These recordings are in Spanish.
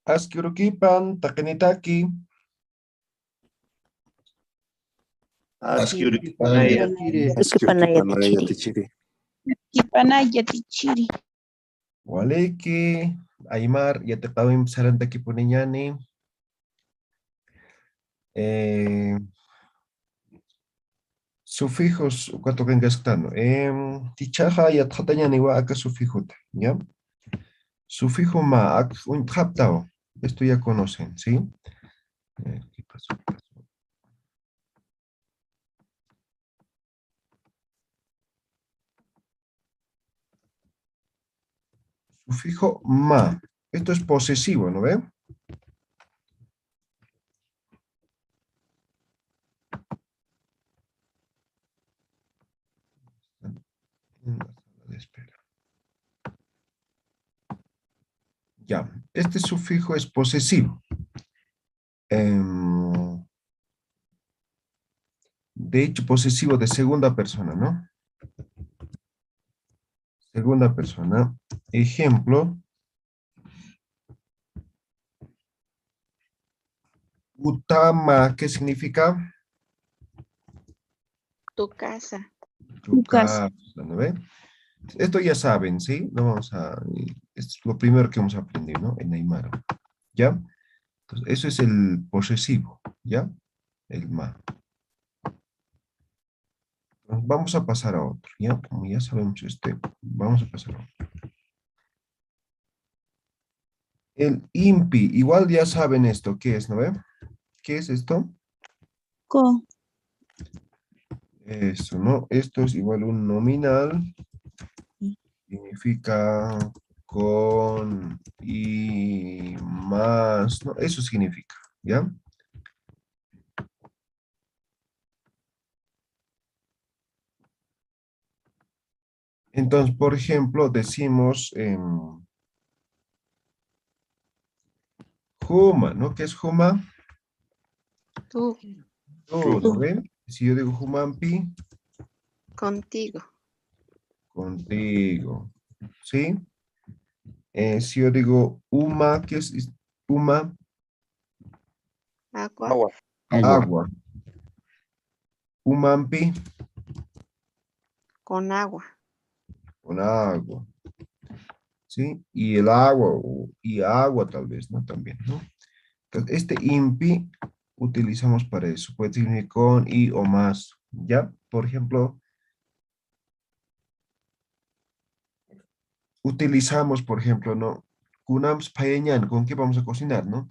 Askyrukipan, takenitaki. Askyurikipanaya tichiri. Kipanaya tichiri. Waleki, Aymar, ya te acabo de empezar a Takipuniñani. Sufijos, cuatro que engastando. Tichaja y atjatañani wa acá sufijo, ¿ya? Sufijo ma, un japtao. Esto ya conocen, ¿sí? ¿Qué pasó? ¿Qué pasó? Sufijo ma. Esto es posesivo, ¿no ve? En la sala de espera. Ya, este sufijo es posesivo. De hecho, posesivo de segunda persona, ¿no? Segunda persona. Ejemplo. Utama, ¿qué significa? Tu casa. Tu casa, ¿no ve? Esto ya saben, ¿sí? No vamos a... Es lo primero que hemos aprendido, ¿no? En Aymara. ¿Ya? Entonces, eso es el posesivo, ¿ya? El ma. Entonces, vamos a pasar a otro, ¿ya? Como ya sabemos vamos a pasar a otro. El impi, igual ya saben esto, ¿qué es, no ve? ¿Qué es esto? Con. Eso, ¿no? Esto es igual un nominal. Significa con y más, ¿no? Eso significa, ¿ya? Entonces, por ejemplo, decimos Juma, ¿no? ¿Qué es Juma? Tú. Tú, ¿no ven? Si yo digo Jumampi, Contigo. contigo, ¿sí? Si yo digo Uma, ¿qué es Uma? Agua. Agua. Umampi, Con agua. con agua, ¿sí? Y el agua, y agua tal vez, ¿no? También, ¿no? Entonces, este impi utilizamos para eso. Puede significar con y o más, ¿ya? Por ejemplo, utilizamos, por ejemplo, ¿no? Kunams payeñan, ¿con qué vamos a cocinar, no?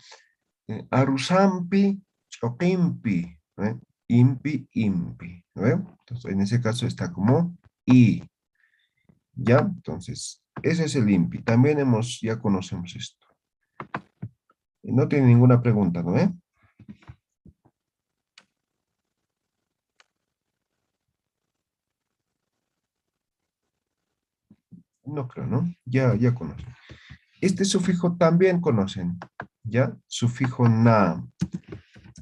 Arusampi, choquimpi, ¿no? Impi, impi, ¿no? Entonces, en ese caso está como y, ¿ya? Entonces, ese es el impi. También ya conocemos esto. No tiene ninguna pregunta, ¿no? No creo, ¿no? Ya conocen. Este sufijo también conocen, ¿ya? Sufijo na.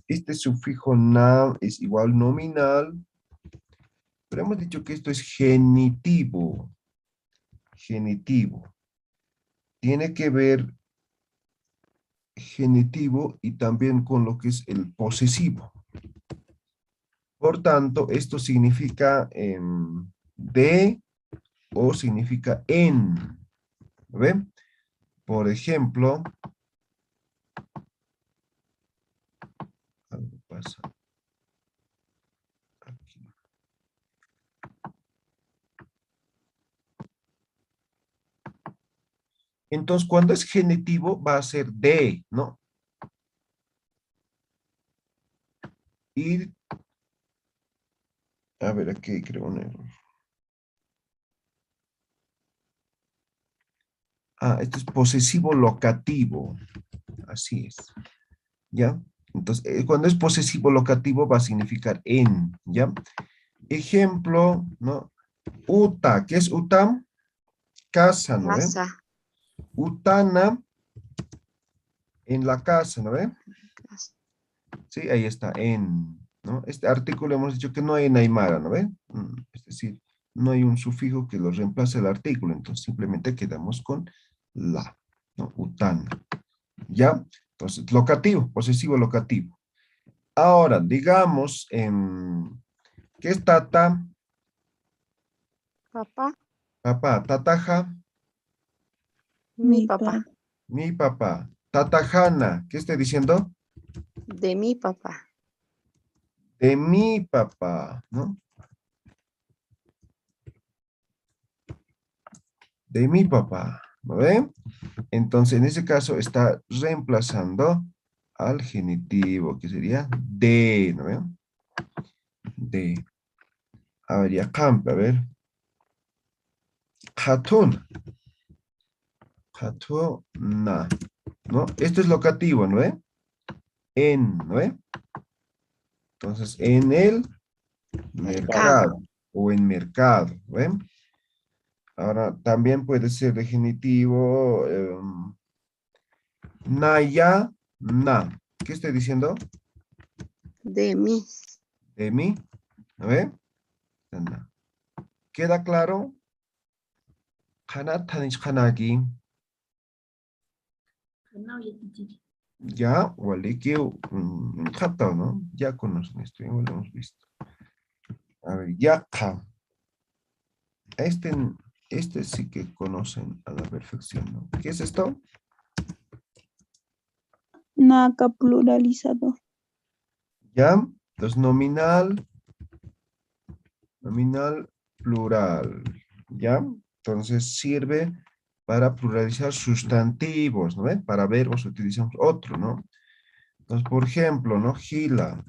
Este sufijo na es igual nominal, pero hemos dicho que esto es genitivo. Genitivo. Tiene que ver genitivo y también con lo que es el posesivo. Por tanto, esto significa de o significa en. ¿Ven? Por ejemplo, algo pasa aquí. Entonces, cuando es genitivo va a ser de, ¿no? Y, a ver, aquí creo un error. Esto es posesivo locativo. Así es. ¿Ya? Entonces, cuando es posesivo locativo va a significar en, ¿ya? Ejemplo, ¿no? Uta, ¿qué es utam? Casa, ¿no ve? Casa. Utana, en la casa, ¿no ve? Sí, ahí está, en, ¿no? Este artículo hemos dicho que no hay en Aymara, ¿no ve? Es decir, no hay un sufijo que lo reemplace el artículo, entonces simplemente quedamos con la, ¿no? Utana. ¿Ya? Entonces, locativo, posesivo locativo. Ahora, digamos, ¿qué es tata? Papá, Papá. Tataja, mi papá. mi papá. Tatajana, ¿qué estoy diciendo? De mi papá. De mi papá, ¿no? De mi papá, ¿no ven? Entonces, en ese caso está reemplazando al genitivo, que sería de, ¿no ven? De. A ver, ya campe, a ver. Hatun. Hatuna, ¿no? Esto es locativo, ¿no ve? En, ¿no ve? Entonces, en el Mercado. mercado o en mercado, ¿no ve? Ahora, también puede ser de genitivo. Na, ya, na. ¿Qué estoy diciendo? De mí. De mí, ¿no ve? Na. ¿Queda claro? Hana, tanish, hanagi. Ya, waliki, jata, ¿no? Ya conocen esto, ya lo hemos visto. A ver, ya, Este, este sí que conocen a la perfección, ¿no? ¿Qué es esto? Naca pluralizador. ¿Ya? Entonces, nominal plural, ¿ya? Entonces, sirve para pluralizar sustantivos, ¿no? Para verbos utilizamos otro, ¿no? Entonces, por ejemplo, ¿no? Gila,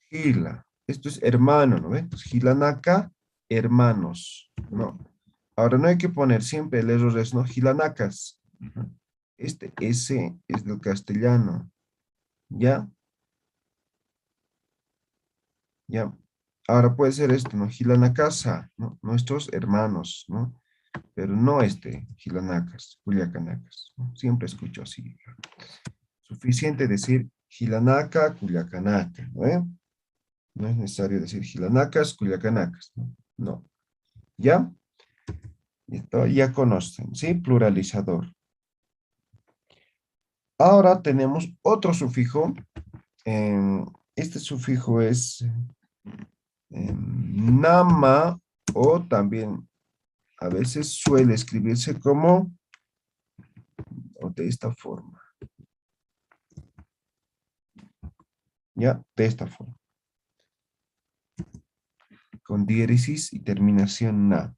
gila. Esto es hermano, ¿no? Entonces, gilanaka, hermanos, ¿no? Ahora no hay que poner siempre el error es, ¿no? Gilanacas. Este S es del castellano. ¿Ya? ¿Ya? Ahora puede ser esto, ¿no? Gilanacasa, ¿no? Nuestros hermanos, ¿no? Pero no Gilanacas, Culiacanacas, ¿no? Siempre escucho así. Suficiente decir Gilanaca, Culiacanaca, ¿no? No es necesario decir Gilanacas, Culiacanacas, ¿no? No. ¿Ya? Esto ya conocen, ¿sí? Pluralizador. Ahora tenemos otro sufijo. Este sufijo es nama o también a veces suele escribirse como o de esta forma. ¿Ya? De esta forma. Con diéresis y terminación na.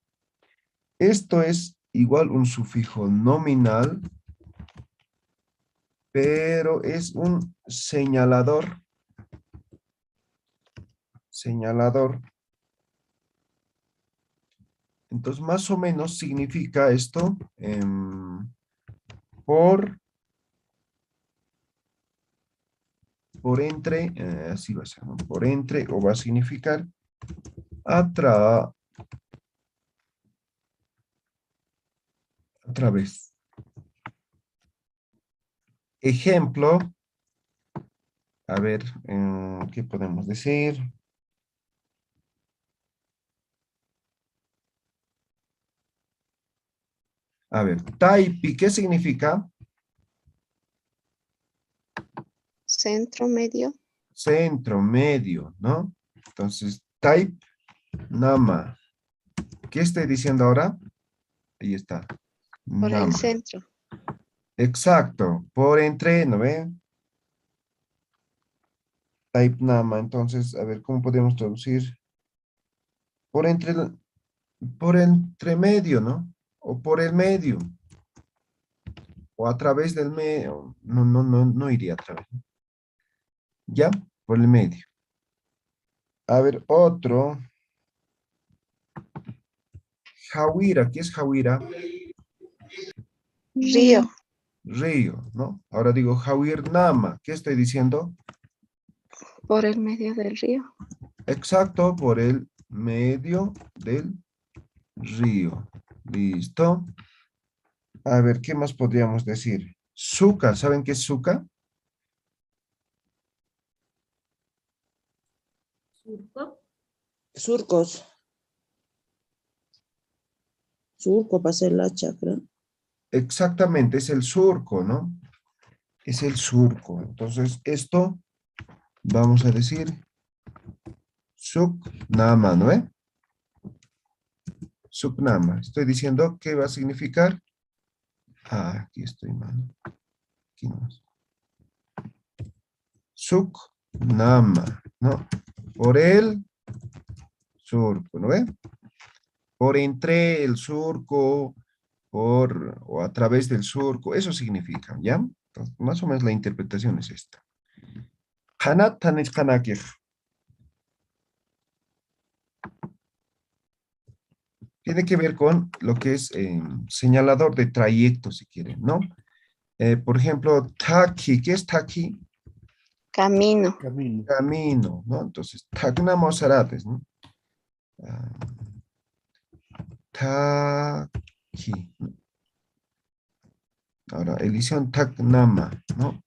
Esto es igual un sufijo nominal, pero es un señalador. Señalador. Entonces, más o menos significa esto por entre, así va a ser, ¿no? Por entre, o va a significar a través. Ejemplo, a ver, ¿qué podemos decir? A ver, taipi, ¿qué significa? Centro, medio. Centro, medio, ¿no? Entonces, type, nama. ¿Qué estoy diciendo ahora? Ahí está. Por el Nama. centro. Exacto. Por entre, ¿no ve? Type nama. Entonces, a ver, ¿cómo podemos traducir? Por entre, por entre medio, ¿no? O por el medio. O a través del medio. No, no, no, no iría a través. ¿Ya? Por el medio. A ver, otro. Jawira. ¿Qué es Jawira? Río. Río, ¿no? Ahora digo Jawir Nama. ¿Qué estoy diciendo? Por el medio del río. Exacto, por el medio del río. Listo. A ver, ¿qué más podríamos decir? Suca, ¿saben qué es suca? Surcos. Surco para hacer la chacra. exactamente, es el surco, ¿no? Es el surco. Entonces, esto vamos a decir Suknama, ¿no ve? Suknama. Estoy diciendo que va a significar. Ah, aquí estoy mal. Aquí nomás. Suknama, ¿no? Por el surco, ¿no ve? Por entre el surco, por o a través del surco, eso significa, ¿ya? Entonces, más o menos la interpretación es esta. Hanat tanis kanakij. Tiene que ver con lo que es señalador de trayecto, si quieren, ¿no? Por ejemplo, taki, ¿qué es taki? Camino. Camino. Camino, ¿no? Entonces, taknamos arates, ¿no? Ah, taki. Ahora, elición taknama, ¿no?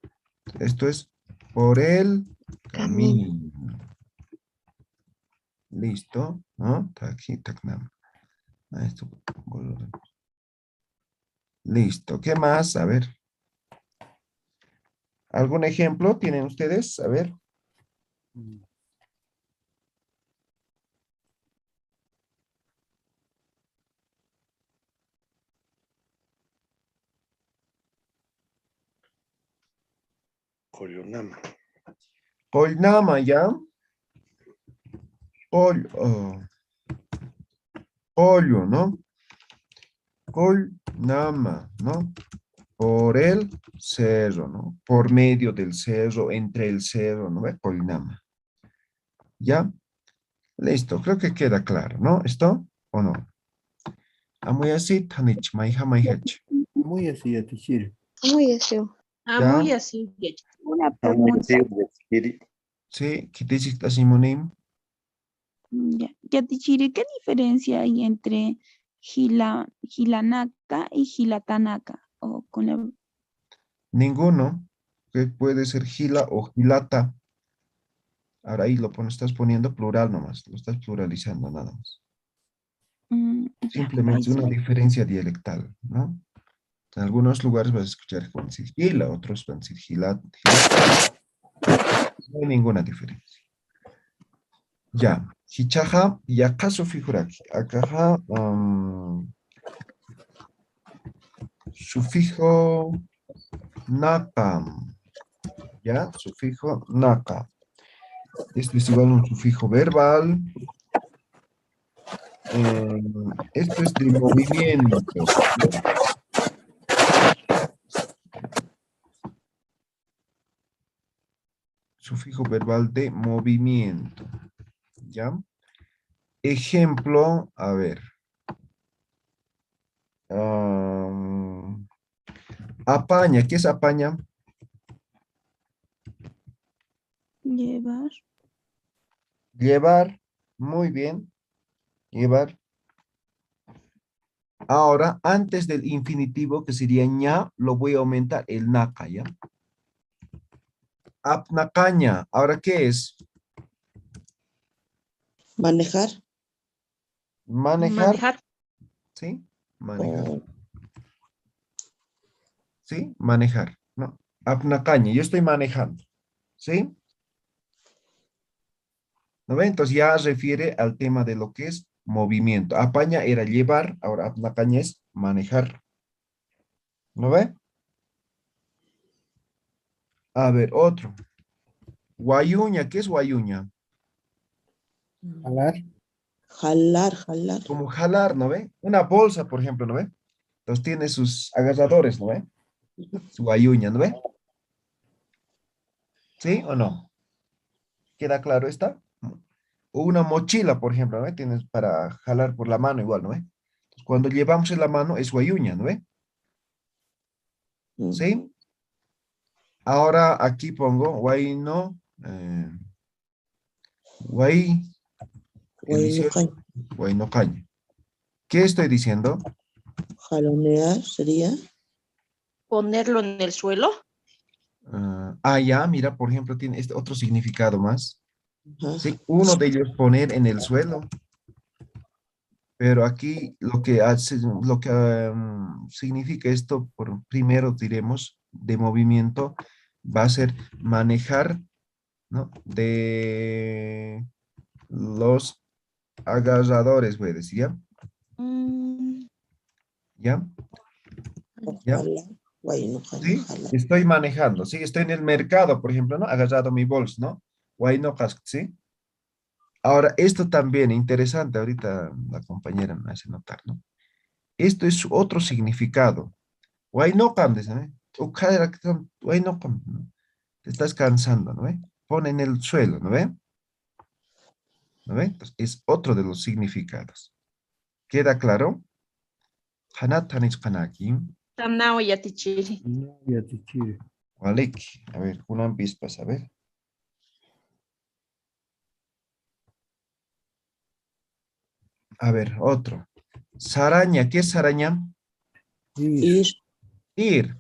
Esto es por el Camino. camino. Listo, ¿no? Taki, taknama. Ah, esto, listo. ¿Qué más? A ver. ¿Algún ejemplo tienen ustedes? A ver. Colonama. Polnama, ¿ya? Pollo, ¿no? Polnama, ¿no? Por el cerro, ¿no? Por medio del cerro, entre el cerro, ¿no? Polnama. ¿Ya? Listo, creo que queda claro, ¿no? ¿Esto o no? Muy así, Tanich, Maija, Maijach. Muy así, Atichiri. Muy eso. ¿Ya? Muy así. Una Muy así, pregunta. Atichiri. Sí, ¿qué te hiciste así, Monim? Ya, Yatichiri, ¿qué diferencia hay entre Gilanaka y Gilatanaka? O con la, Ninguno, que puede ser gila o gilata. Ahora ahí estás poniendo plural nomás, lo estás pluralizando nada más. ya, ahí Simplemente una sí. diferencia dialectal, ¿no? En algunos lugares vas a escuchar que van a decir gila, otros van a decir gilat. No hay ninguna diferencia. Ya. Hichaja y acaso figuraki. Acá sufijo naka. Ya, sufijo naka. Este es igual un sufijo verbal. Esto es de movimiento. Sufijo verbal de movimiento. ¿Ya? Ejemplo, a ver. Apaña, ¿qué es apaña? Llevar. Llevar, muy bien, llevar. Ahora, antes del infinitivo, que sería ña, lo voy a aumentar el naka, ¿ya? Apnacaña, ¿ahora qué es? Manejar. Manejar, Manejar. ¿sí? Manejar, O ¿sí? Manejar, ¿no? Apnacaña, yo estoy manejando, ¿sí? ¿No ve? Entonces ya refiere al tema de lo que es movimiento. Apaña era llevar, ahora apnacaña es manejar. ¿No ve? A ver, otro. Guayuña, ¿qué es guayuña? Jalar. jalar. Como jalar, ¿no ve? Una bolsa, por ejemplo, ¿no ve? Entonces tiene sus agarradores, ¿no ve? Su guayuña, ¿no ve? ¿Sí o no? ¿Queda claro esta? O una mochila, por ejemplo, ¿no ve? Tienes para jalar por la mano igual, ¿no ve? Entonces, cuando llevamos en la mano es guayuña, ¿no ve? ¿Sí? Ahora aquí pongo guay no, guay, el 18, guay no caña. ¿Qué estoy diciendo? Jalonear sería. Ponerlo en el suelo. Ya, mira, por ejemplo, tiene este otro significado más. Ajá. Sí, uno de ellos poner en el suelo. Pero aquí lo que hace, significa esto, por primero diremos, de movimiento, va a ser manejar, ¿no? De los agarradores, voy a decir, ¿ya? ¿Ya? ¿Ya? Jalar. Guay, no, Sí, jalar. estoy manejando, sí, estoy en el mercado, por ejemplo, ¿no? Agarrado mi bolso, ¿no? Wainokas, ¿sí? Ahora, esto también, interesante, ahorita la compañera me hace notar, ¿no? Esto es otro significado. Wainokam, dice, ¿no? Wainokam, ¿no? Te estás cansando, ¿no ve? Pon en el suelo, ¿no ve? ¿No ve? Entonces, es otro de los significados. ¿Queda claro? Hanatanis kanaki, Tanao yatichiri. No, ya te chire. walik. A ver, una pispas, a ver. A ver, otro. Saraña, ¿qué es saraña? Ir. Ir.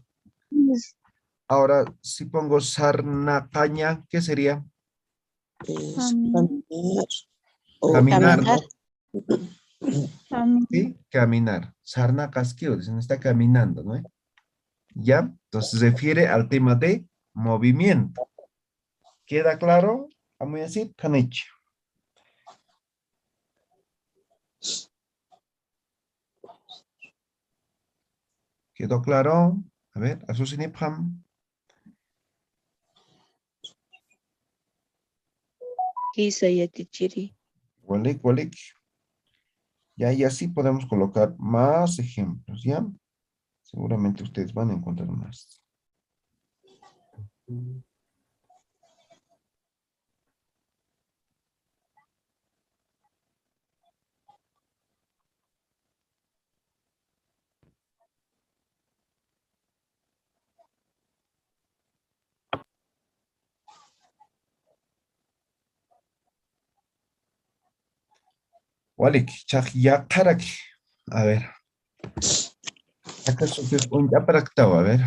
Ahora, si pongo sarnacaña, ¿qué sería? Es Caminar. caminar. O Caminar, ¿no? Caminar. Sí, caminar. Sarna casquillo, dicen, está caminando, ¿no? ¿Ya? Entonces se refiere al tema de movimiento. ¿Queda claro? Vamos a decir, Tanich. ¿Quedó claro? A ver, Asusinipam. Kisa yatichiri. Walik, walik. Ya, y así podemos colocar más ejemplos, ¿ya? Seguramente ustedes van a encontrar más. Walik, chak. A ver. Acá sufijo un ya para octavo, a ver.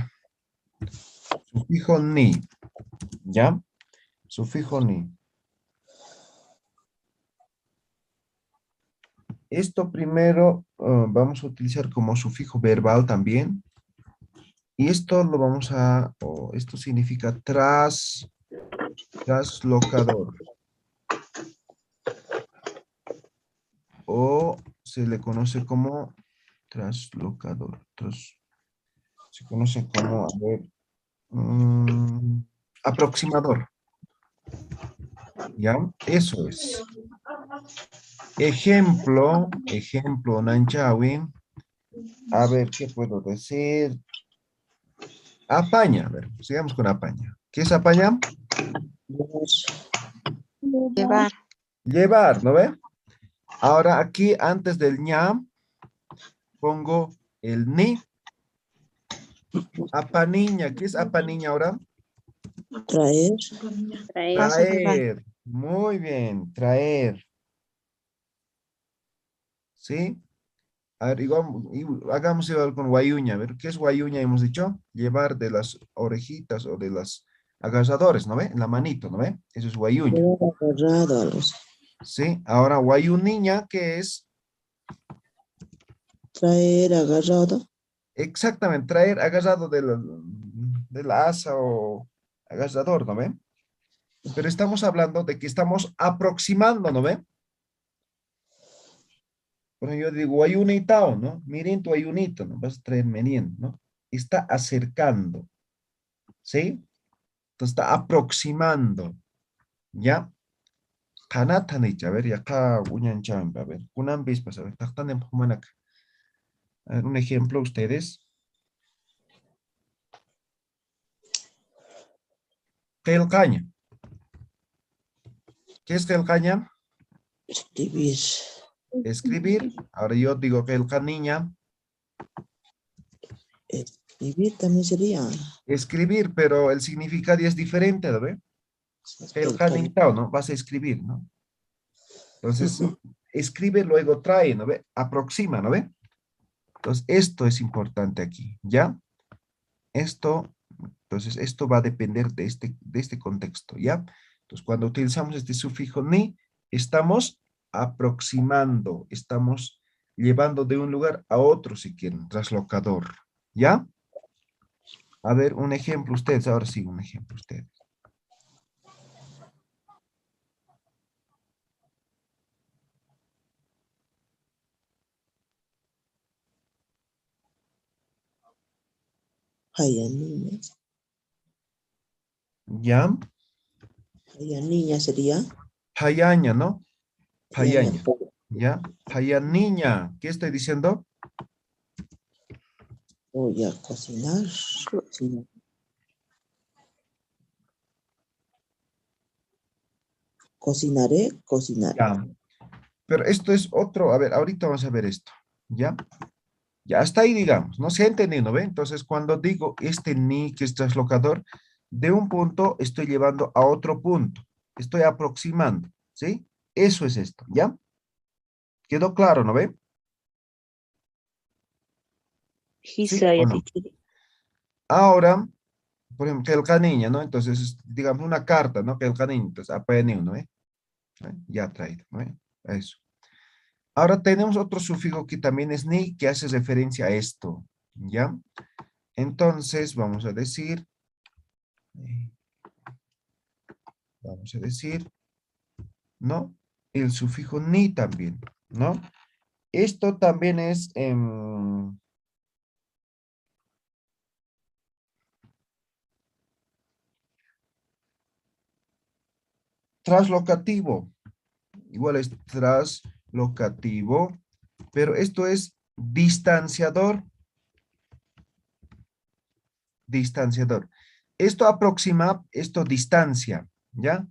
Sufijo ni. ¿Ya? Sufijo ni. Esto primero vamos a utilizar como sufijo verbal también. Y esto lo vamos a, esto significa traslocador. O se le conoce como traslocador. Se conoce como, a ver, aproximador. ¿Ya? Eso es. Ejemplo, Nanchawin. A ver, ¿qué puedo decir? Apaña, a ver, sigamos con apaña. ¿Qué es apaña? Llevar. Llevar, ¿no ve? Ahora aquí, antes del ñam, pongo el ni. Apaniña, ¿qué es apaniña ahora? Traer. Traer. Muy bien, traer. ¿Sí? A ver, hagamos igual con guayuña. A ver, ¿qué es guayuña? Hemos dicho, llevar de las orejitas o de las agasadores, ¿no ve? En la manito, ¿no ve? Eso es guayuña. Llevar agarrado algo así. ¿Sí? Ahora, guayuniña, ¿qué es? Traer agarrado. Exactamente, traer agarrado de la asa o agasador, ¿no ve? Pero estamos hablando de que estamos aproximando, ¿no ve? Por ejemplo, yo digo, ayunitao, ¿no? Miren tu ayunito, ¿no? Vas a traer meniendo, ¿no? Está acercando, ¿sí? Entonces está aproximando, ¿ya? Kanatanicha, a ver, ya acá, uñanchan, a ver, unan bispas, a ver, tactan en Pumanac. A ver, un ejemplo, ustedes. Telcaña. ¿Qué es telcaña? Escribir. Escribir. Ahora yo digo que el niña, Escribir también sería. escribir, pero el significado ya es diferente, ¿no ve? El canintao, ¿no? Vas a escribir, ¿no? Entonces, escribe, luego trae, ¿no ve? Aproxima, ¿no ve? Entonces, esto es importante aquí, ¿ya? Entonces, esto va a depender de este contexto, ¿ya? Entonces, cuando utilizamos este sufijo ni, estamos aproximando, estamos llevando de un lugar a otro si quieren, traslocador. ¿Ya? A ver, un ejemplo ustedes, ahora sí, un ejemplo ustedes. Haya niñas. ¿Ya? Haya niña sería. Payaña, ¿no? Yaña. Payaña. ¿Ya? Payaniña. ¿Qué estoy diciendo? Voy a cocinar. Cocinar. Cocinaré, cocinar. Ya. Pero esto es otro, a ver, ahorita vamos a ver esto. ¿Ya? Ya hasta ahí, digamos, no se ha entendido, ¿ve? Entonces, cuando digo este ni que es traslocador, de un punto estoy llevando a otro punto. Estoy aproximando, ¿sí? Eso es esto, ¿ya? ¿Quedó claro, no ve? ¿Sí Hisa o no? yatichiri. Ahora, por ejemplo, que el caniña, ¿no? Entonces, digamos una carta, ¿no? Que el caniña, entonces, apeniu, ¿no ve? Ya traído, ¿no ve? Eso. Ahora tenemos otro sufijo que también es ni, que hace referencia a esto, ¿ya? Entonces, vamos a decir, ¿no? El sufijo ni también, ¿no? Esto también es traslocativo. Igual es traslocativo, pero esto es distanciador. Distanciador. Esto aproxima, esto distancia, ¿ya?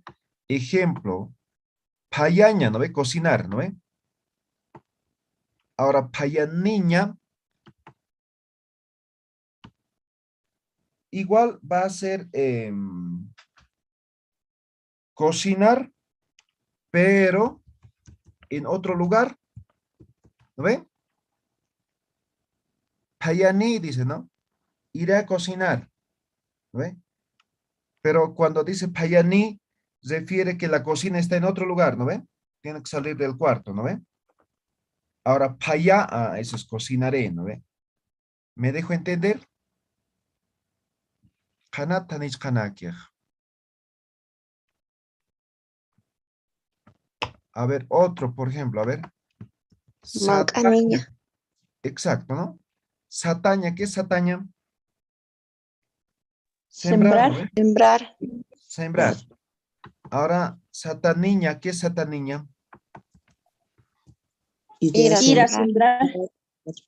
Ejemplo, payaña, ¿no ve? Cocinar, ¿no ve? Ahora, payaniña, igual va a ser cocinar, pero en otro lugar, ¿no ve? Payani dice, ¿no? Iré a cocinar, ¿no ve? Pero cuando dice payani, refiere que la cocina está en otro lugar, ¿no ve? Tiene que salir del cuarto, ¿no ve? Ahora, paya, eso es cocinaré, ¿no ve? ¿Me dejo entender? Kanatanis kanakiaj. A ver, otro, por ejemplo, a ver. Sataña. Mancaniña. Exacto, ¿no? Sataña, ¿qué es sataña? Sembrar, ¿no Sembrar. ve? Sembrar. Sembrar. Ahora, sataniña, ¿qué es sataniña? Iré a Ir a sembrar. sembrar.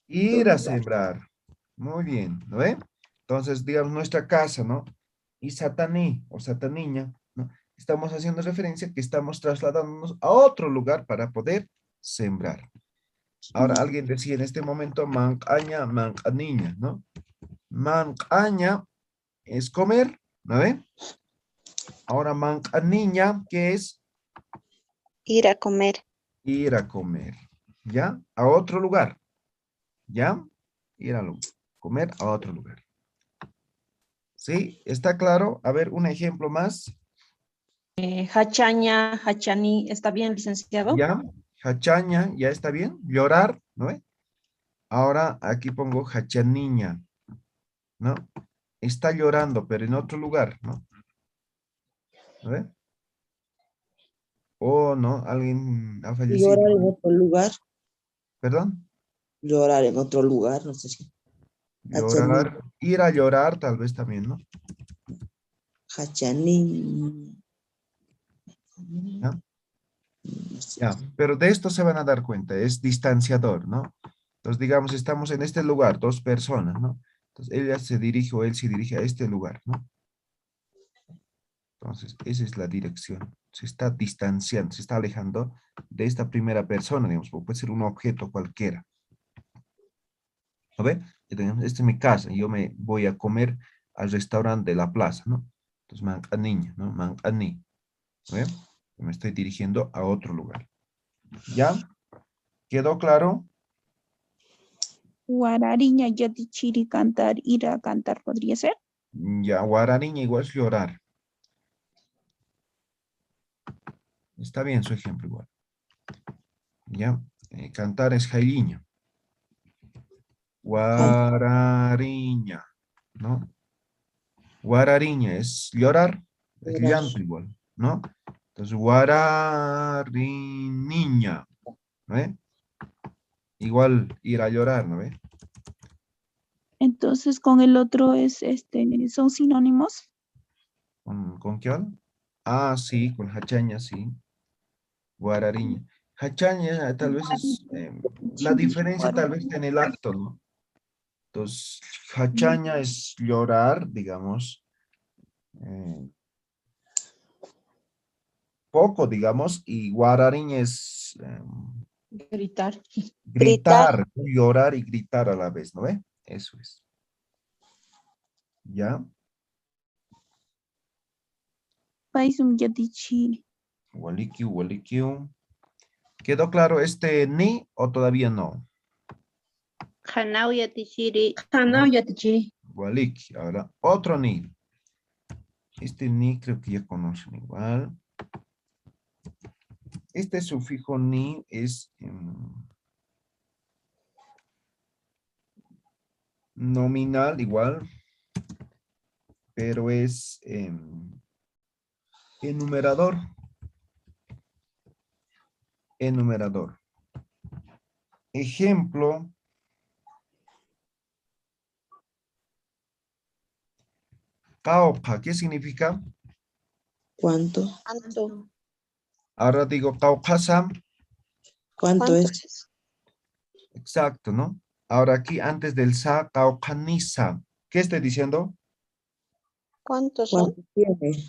Ir a sembrar. Muy bien, ¿no ve? Entonces, digamos, nuestra casa, ¿no? Y sataní o sataniña, ¿no? Estamos haciendo referencia que estamos trasladándonos a otro lugar para poder sembrar. Ahora, alguien decía en este momento, mancaña, mancaniña, ¿no? Mancaña es comer, ¿no ve? Ahora, mancaniña, ¿qué es? Ir a comer. Ir a comer, ¿ya? A otro lugar, ¿ya? Ir a comer a otro lugar. ¿Sí? ¿Está claro? A ver, un ejemplo más. Hachaña, hachani. ¿Está bien, licenciado? ¿Ya? Hachaña, ¿ya está bien? Llorar, ¿no ve? Ahora aquí pongo hachaniña, ¿no? Está llorando, pero en otro lugar, ¿no? ¿No ve? O no, alguien ha fallecido. Llorar en otro lugar. ¿Perdón? Llorar en otro lugar. No sé si. Hachanin. Llorar, ir a llorar tal vez también, ¿no? Hachanin. ¿Ya? No sé. Ya, pero de esto se van a dar cuenta, es distanciador, ¿no? Entonces, digamos, estamos en este lugar, dos personas, ¿no? Entonces, ella se dirige o él se dirige a este lugar, ¿no? Entonces, esa es la dirección. Se está distanciando, se está alejando de esta primera persona, digamos, o puede ser un objeto cualquiera. ¿No ve? Esta es mi casa, y yo me voy a comer al restaurante de la plaza, ¿no? Entonces, niña, ¿no? Mancani, ¿no ve? Me estoy dirigiendo a otro lugar. ¿Ya? ¿Quedó claro? Guarariña yatichiri cantar, ir a cantar, ¿podría ser? Ya, guaraniña igual es llorar. Está bien su ejemplo igual. Ya, cantar es jailiña. Guarariña, ¿no? Guarariña es llorar, es Llorar. llanto igual, ¿no? Entonces, guarariña, ¿no ve? Igual ir a llorar, ¿no ve? Entonces con el otro es son sinónimos. ¿Con qué habla? Ah, sí, con hachaña, sí. Guarariña. Hachaña tal vez es, la Chiri, diferencia tal vez está en el acto, ¿no? Entonces, hachaña es llorar, digamos, eh, poco, digamos, y guarariña es Gritar. gritar, llorar y gritar a la vez, ¿no ve? Eso es. ¿Ya? Paisum yatichiri. Walikiu, walikiu. ¿Quedó claro este ni o todavía no? Hanau yatichiri. Hanao yatichiri. Waliki. Ahora, otro ni. Este ni creo que ya conocen igual. Este sufijo ni es nominal igual, pero es enumerador. Enumerador. Ejemplo. Cauca, ¿qué significa? ¿Cuánto? ¿Cuánto? Ahora digo caucasam. ¿Cuánto es? es? Exacto, ¿no? Ahora aquí antes del sa, caucanisa. ¿Qué estoy diciendo? ¿Cuántos son? ¿Cuánto tiene?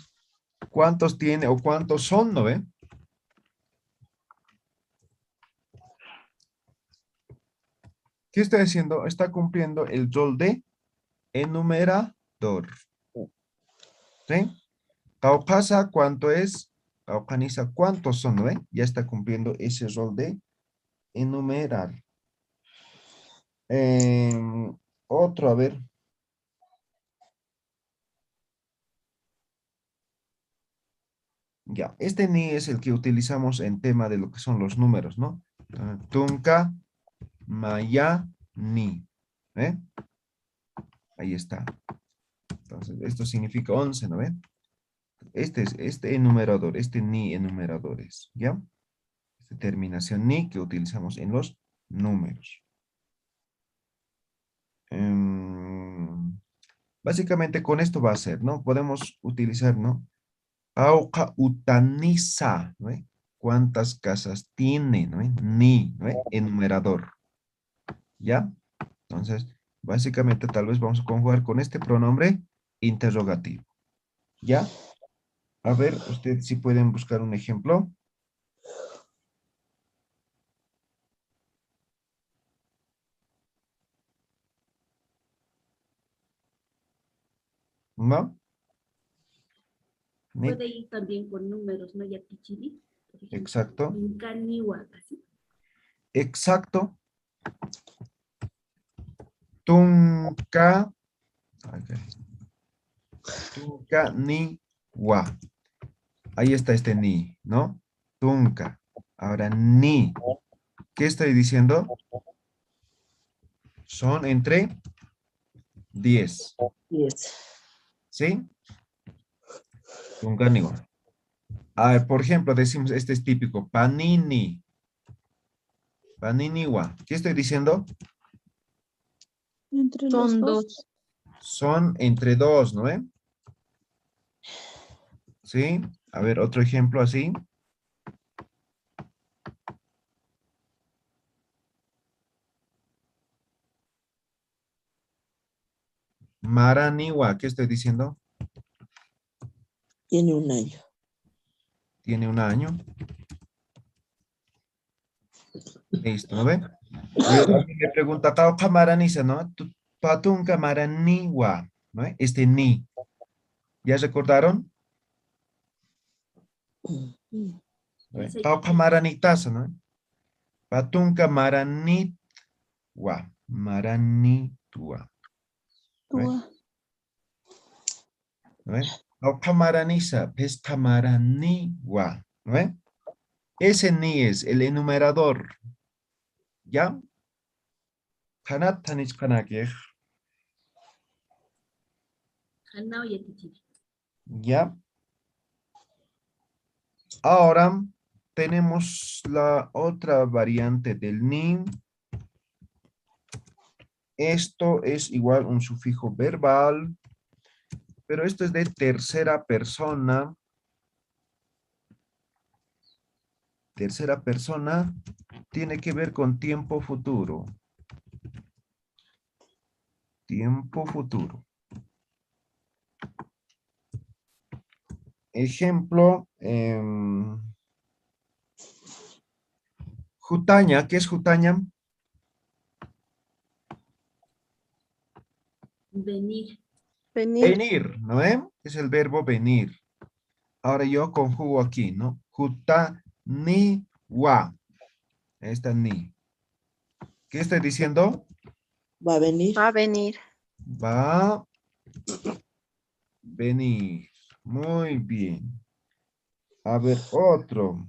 ¿Cuántos tiene o cuántos son, no ve? ¿Qué estoy haciendo? Está cumpliendo el rol de enumerador. ¿Sí? Caucasa, ¿cuánto es? Caucaniza, ¿cuántos son, no ve? Ya está cumpliendo ese rol de enumerar. Otro, a ver. Ya, este ni es el que utilizamos en tema de lo que son los números, ¿no? Tunca, maya, ni. ¿Eh? Ahí está. Entonces, esto significa 11, ¿no ve? Este es este enumerador, este ni enumeradores, ¿ya? Esta terminación ni que utilizamos en los números. Básicamente con esto va a ser, ¿no? Podemos utilizar, ¿no? Auca utanisa, ¿no ve? ¿Cuántas casas tiene, ¿no ve? Ni, ¿no ve? Enumerador, ¿ya? Entonces, básicamente tal vez vamos a conjugar con este pronombre interrogativo, ¿ya? A ver, ustedes si pueden buscar un ejemplo. ¿No? Nick, Puede ir también con números, ¿no? Yatichiri, por ejemplo. exacto. Minkaniwa, así. Exacto. Tunca. Ok. Tunca ni wa. Ahí está este ni, ¿no? Tunca. Ahora ni. ¿Qué estoy diciendo? Son entre 10. 10. ¿Sí? Tunca ni wa. A ver, por ejemplo, decimos, este es típico. Panini. Panini wa. ¿Qué estoy diciendo? Entre los Son dos. dos. Son entre 2, ¿no? ¿Sí? A ver, otro ejemplo así. Maraniwa, ¿qué estoy diciendo? Tiene un año. Tiene un año. Listo, ¿no ven? Y alguien me pregunta, ¿Tao Maraniza, no? Patunca Maraniwa, ¿no? Este ni. ¿Ya recordaron? Mm. ¿No? Tao Maranitaza, ¿no? Patunca Maranitwa. Maranitwa. ¿No? Tua. ¿No? Tao Maraniza, Pesca Maraniwa, ¿no? Ese ni es el enumerador. ¿Ya? Kanat tanis kanakej. Hanao yatichiri. Ya. Ahora tenemos la otra variante del ni. Esto es igual un sufijo verbal, pero esto es de tercera persona. Tercera persona tiene que ver con tiempo futuro. Tiempo futuro. Ejemplo, Jutaña. ¿Qué es Jutaña? Venir. Venir. Venir, ¿no es? Es el verbo venir. Ahora yo conjugo aquí, ¿no? Juta ni wa. Ahí está ni. ¿Qué estoy diciendo? Va a venir. Va a venir. Va a venir. Muy bien. A ver, otro.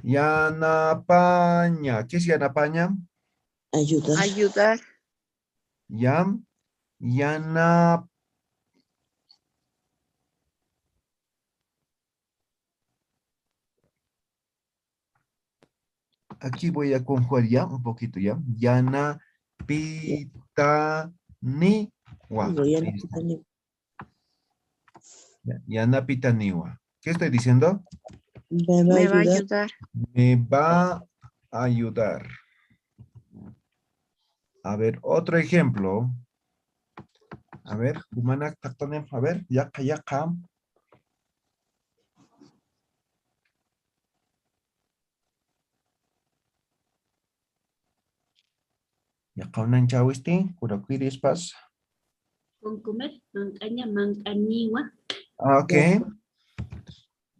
Yanapaña. ¿Qué es Yanapaña? Ayudar. Ayudar. Yam. Yana. Aquí voy a conjugar ya un poquito ya. Yana pita ni wa. Digo, ya no Ahí está. quita ni- Yana pita ni wa. ¿Qué estoy diciendo? Me va a Me va a ayudar. ayudar. Me va a ayudar. A ver, otro ejemplo. A ver, humana taktonem. A ver, yaka yaka. Yaka unan chawisti. Kuraquiris pas. Con comer. Mancaña, mancaniwa. Ok.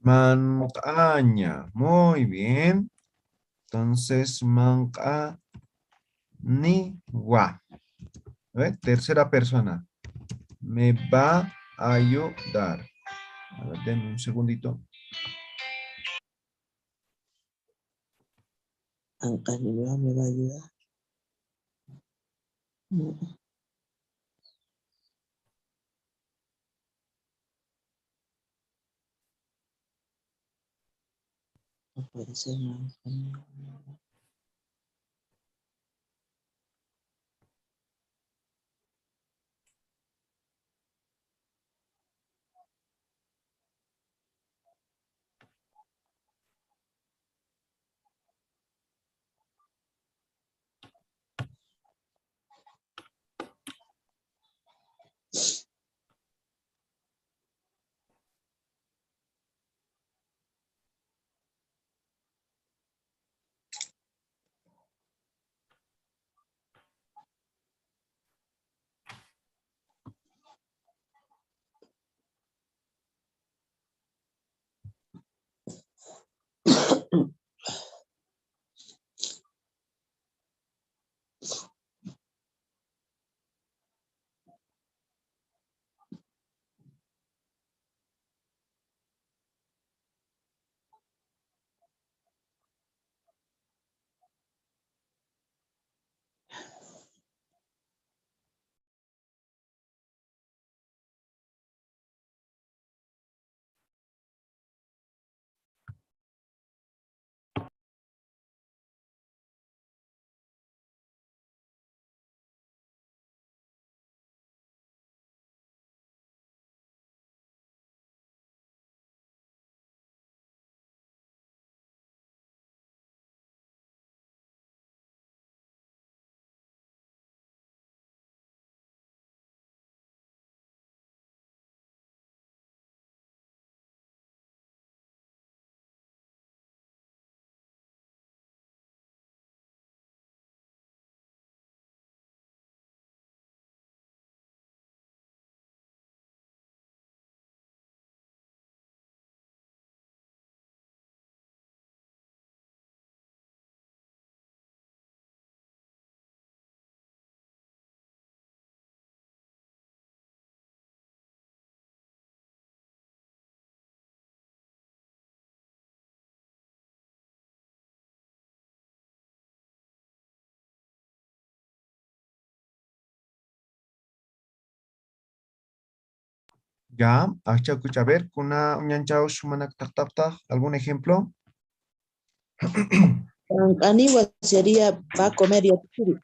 Mancaña. Muy bien. Entonces, manca ni wa. A ver, tercera persona. Me va a ayudar. A ver, denme un segundito. Aunque ni me va a ayudar. No, no puede ser más. Ya, a ver, kuna unyanchao shumanak tak tak tak, ¿algún ejemplo? Anigua sería va a comer yatichiri.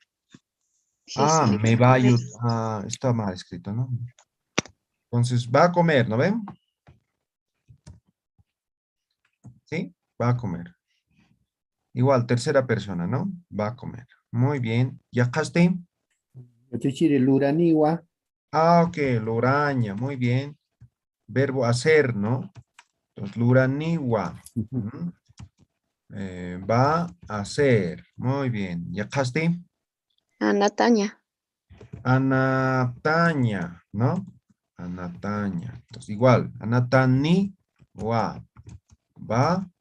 Sí, sí, Me va a ayudar. Está mal escrito, ¿no? Entonces, va a comer, ¿no ven? ¿Sí? Va a comer. Igual, tercera persona, ¿no? Va a comer. Muy bien. ¿Ya caste? Yatichiri luraniwa. Ok, loraña, muy bien. Verbo hacer, ¿no? Entonces, luraniwa. Ujú. Va a hacer. Muy bien. ¿Ya caste? Nataña. Anataña, ¿no? Anataña. Entonces, igual, anatani wa. Va a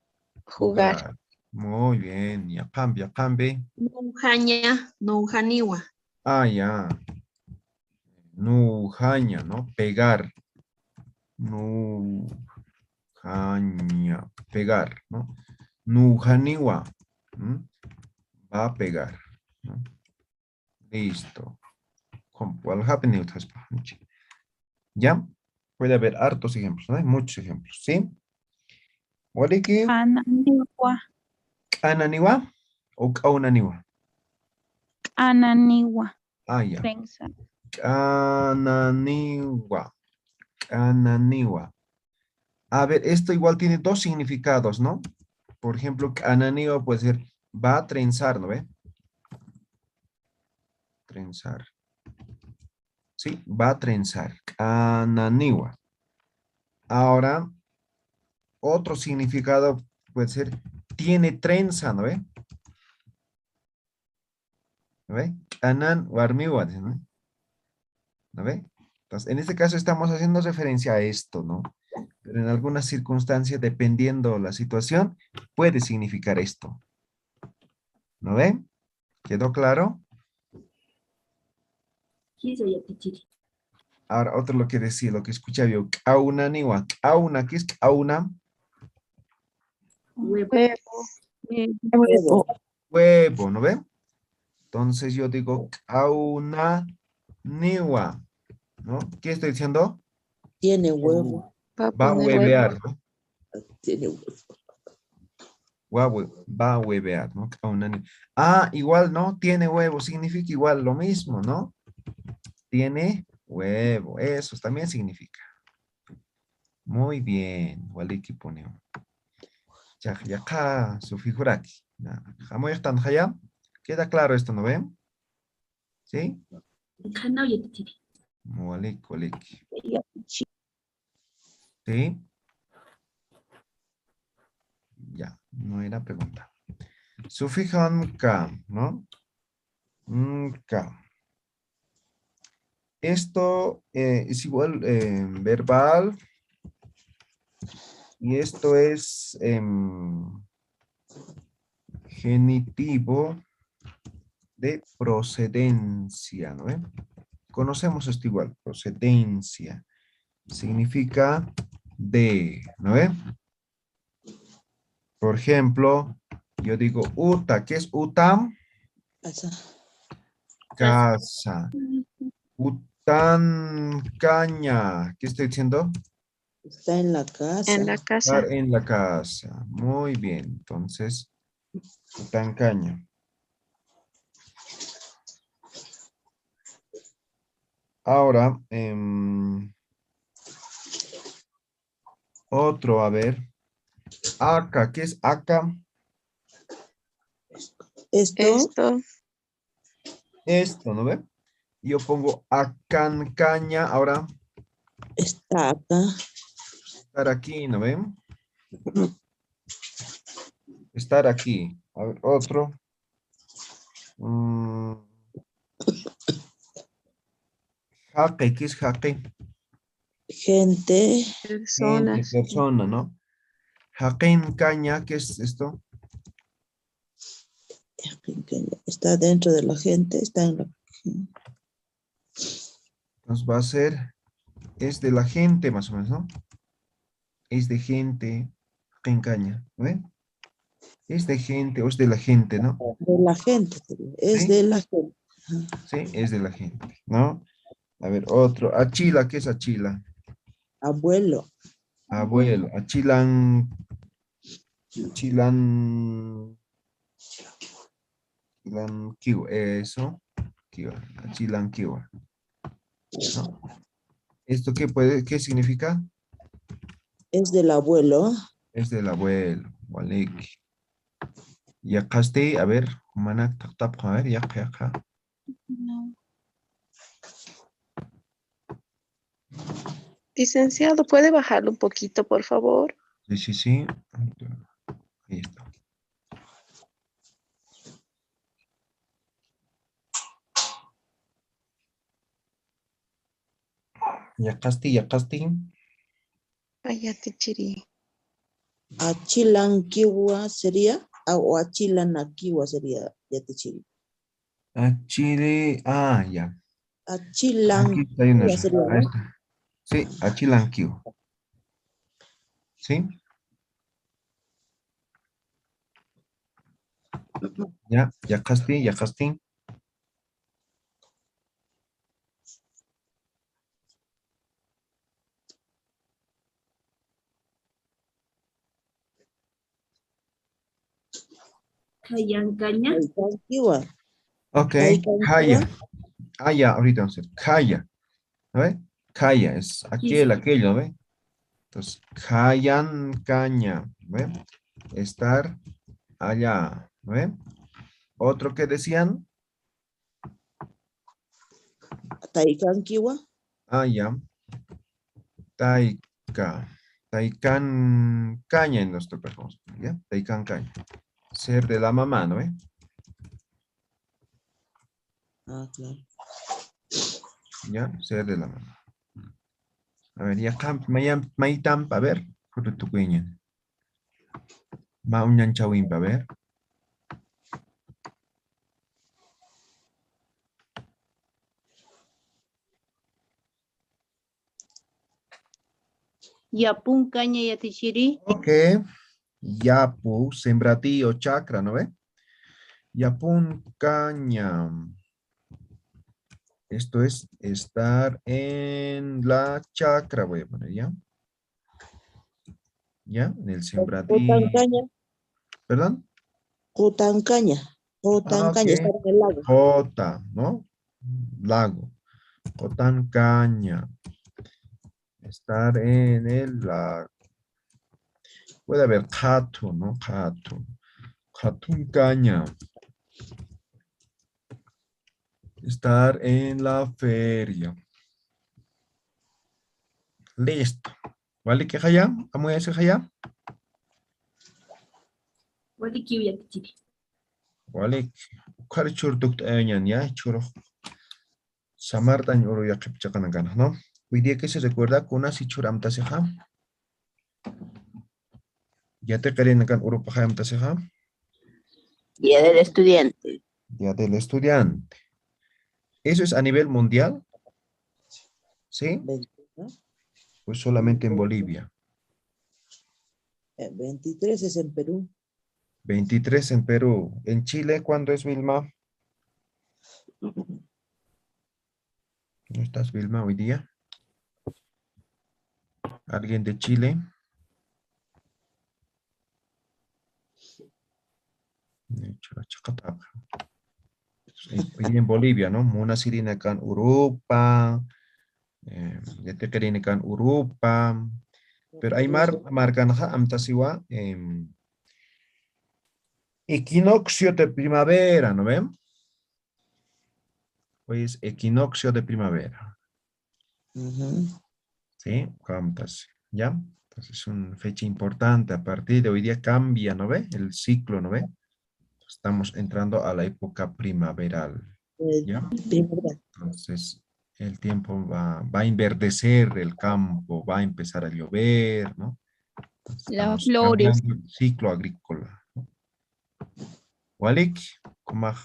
Jugar. jugar. Muy bien. Ya cambie. Nunjaña, nunjaniwa. Ya. Nujaña, ¿no? Pegar. Nujaña. Pegar, ¿no? Nujaniwa. ¿Mm? Va a pegar, ¿no? Listo. ¿Ya? Puede haber hartos ejemplos, ¿no? Hay muchos ejemplos, ¿sí? Waliki, Ananiwa. ananiwa o kaunaniwa. Ananiwa. Ya. Prensa. Ananiwa. Ananiwa. A ver, esto igual tiene dos significados, ¿no? Por ejemplo, ananiwa puede ser va a trenzar, ¿no ve? Trenzar. Sí, va a trenzar. Ananiwa. Ahora, otro significado puede ser tiene trenza, ¿no ve? ¿No ve? Anan warmiwa, ¿no? ¿No ve? Entonces, en este caso estamos haciendo referencia a esto, ¿no? Pero en algunas circunstancias, dependiendo la situación, puede significar esto. ¿No ve? ¿Quedó claro? Kiso yatichiri. Ahora, otro lo que decía, lo que escuchaba yo. Kauna niwa. Kauna, ¿qué es kauna? Huevo. Huevo. Huevo, ¿no ve? Entonces yo digo kauna niwa, ¿no? ¿Qué estoy diciendo? Tiene huevo. Va a Va a poner huevear, ¿no? Tiene huevo. Va a huevear, ¿no? Igual, ¿no? Tiene huevo, significa igual lo mismo, ¿no? Tiene huevo, eso también significa. Muy bien, waliki poneo. Ya acá, su figuraki. ¿Queda claro esto, no ven? ¿Sí? Kanao yatichiri. Waliki. Yatichiri. ¿Sí? Ya, no era pregunta. Sufijo ka, ¿no? Ka. Esto es igual verbal y esto es genitivo de procedencia, ¿no? Conocemos esto igual, procedencia. Significa de, ¿no? Por ejemplo, yo digo uta, ¿qué es utam? Casa. Casa. Utan caña, ¿qué estoy diciendo? Está en la casa. en la casa. Estar en la casa. Muy bien, entonces, utan caña. Ahora, otro, a ver. Acá, ¿qué es acá? Esto Esto, ¿no ve? Yo pongo acan caña, ahora está acá. estar aquí, ¿no ven? Estar aquí. A ver, otro. Jaque, ¿qué es jaque? Gente. Gente, Personas. persona, ¿no? Jaquein caña, ¿qué es esto? Está dentro de la gente. Está en la. Nos va a ser, es de la gente más o menos, ¿no? Es de gente, jaquein caña, ¿no ven? Es de gente o es de la gente, ¿no? De la gente. Es ¿Sí? de la gente. Sí, es de la gente, ¿no? A ver, otro. Achila, ¿qué es achila? Abuelo. Abuelo. Achilan. Chilan. Chilan kiwa. Eso. Kiwa. Achilan kiwa. ¿No? ¿Esto qué significa? Es del abuelo. Es del abuelo. Walik. Yakaste, a ver, manak tap, a ver, yaka. No. Licenciado, ¿puede bajarlo un poquito, por favor? Sí. Ahí está. Yakaste. Ayatichiri. Achilankiwa sería. O achilanakiwa sería. Ya te chiri. Chile, ya. Aquí está, hay un Achilankiwa error. sería, Ahí ¿no? está. Sí, achilanquio. ¿Sí? Ya, yakaste. Kayankaña. Aykankiwa. Ok, Aykankiwa. kaya. Ya, ahorita vamos a hacer. Kaya. ¿No ve? Kaya, es aquello, ¿no ve? Entonces, kayan, caña. ¿No ve? Estar allá. ¿No ve? Otro que decían. Taikankiwa. Ya. Taika. Taikan caña en nuestro caso. ¿Ya? Taikan caña. Ser de la mamá, ¿no ve? Claro. Ya, ser de la mamá. A ver, ya maitam, a ver. Tu cuña. Ma unyan chawin, a ver. Yapun caña yatichiri. Ok. Yapu, sembradío, chakra, ¿no ve? Yapun caña. Esto es estar en la chakra, voy a poner, ¿ya? ¿Ya? En el sembradío. Jotancaña. ¿Perdón? Jotancaña. Jotancaña. Ok. Está en el lago. Jota, ¿no? Lago. Jotan caña. Estar en el lago. Puede haber jato, ¿no? Jato. Jatun caña. Estar en la feria. Listo. ¿Vale? ¿Qué haya? ¿Cómo es ese haya? Walikiw ya te chiri. ¿Vale? ¿Cuál churtuk añan ya? Churro. Samartan oro ya kipchakan ¿no? Hoy día que se recuerda con una sichuram taseja. Ya te querían acá Europa Hayam taseja. Día del estudiante. Día del estudiante. ¿Eso es a nivel mundial? ¿Sí? 23, Pues solamente en Bolivia. 23 es en Perú. 23 en Perú. ¿En Chile cuándo es, Vilma? ¿No estás, Vilma, hoy día? ¿Alguien de Chile? Hoy día en Bolivia, ¿no? Muna sirina kan Europa. Ya te querían kan Europa. Pero hay marcan amtasiwa. Equinoccio de primavera, ¿no ven? Hoy es equinoccio de primavera. ¿Sí? Camtas, ¿ya? Entonces es una fecha importante. A partir de hoy día cambia, ¿no ve? El ciclo, ¿no ve? Estamos entrando a la época primaveral, ¿ya? Entonces el tiempo va a enverdecer el campo, va a empezar a llover, ¿no? Entonces, Las estamos flores. cambiando el ciclo agrícola, ¿no? Walik, kumaj,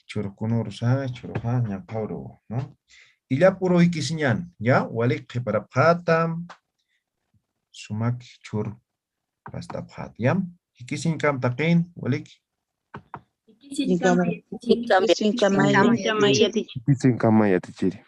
churukunursa, churuja, ñapauro, ¿no? Y ya puro ikisinyan, ¿ya? Walik, para patam, sumak, chur, pasta pat, ¿ya? Ikisin kam takin, walik. Ikisin kama ya te chiri. También. Sin camaya. Ikisin kama ya te chiri. Ikisin kama ya te chiri.